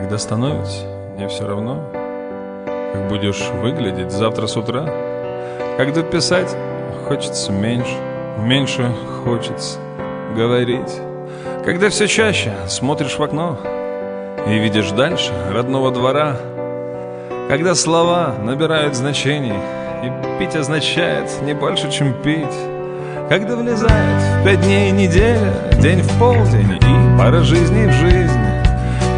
Когда становится не все равно, как будешь выглядеть завтра с утра. Когда писать хочется меньше, меньше хочется говорить. Когда все чаще смотришь в окно и видишь дальше родного двора. Когда слова набирают значений и пить означает не больше, чем пить. Когда влезает в 5 дней неделя, день в полдень и пара жизней в жизнь.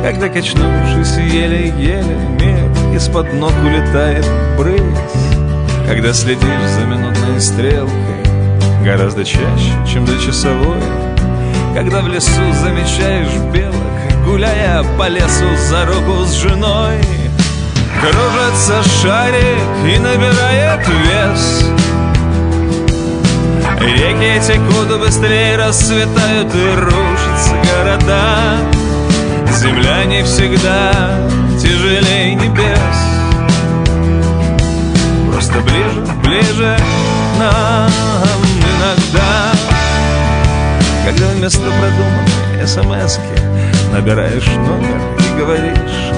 Когда, качнувшись еле-еле, мир из-под ног улетает брысь. Когда следишь за минутной стрелкой гораздо чаще, чем за часовой. Когда в лесу замечаешь белок, гуляя по лесу за руку с женой. Кружится шарик и набирает вес. Реки текут быстрее, расцветают и рушатся города. Земля не всегда тяжелей небес. Просто ближе, ближе нам иногда. Когда вместо продуманной смс-ки набираешь номер и говоришь.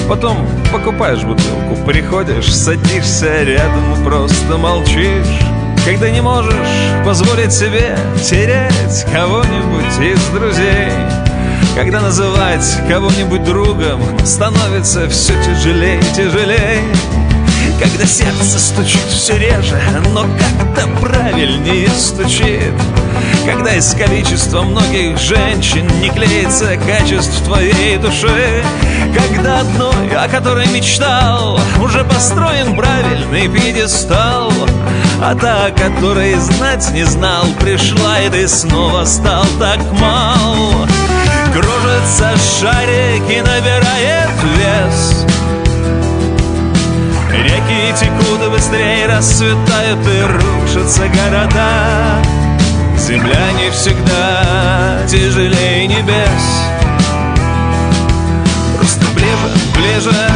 Потом покупаешь бутылку, приходишь, садишься рядом и просто молчишь. Когда не можешь позволить себе терять кого-нибудь из друзей. Когда называть кого-нибудь другом становится все тяжелее и тяжелее. Когда сердце стучит все реже, но как-то правильнее стучит. Когда из количества многих женщин не клеится качеств твоей души. Когда одной, о которой мечтал, уже построен правильный пьедестал. А та, о которой знать не знал, пришла, и ты снова стал так мал. Кружится шарик и набирает вес. Реки текут быстрее, расцветают и рушатся города. Земля не всегда тяжелее небес. Просто ближе, ближе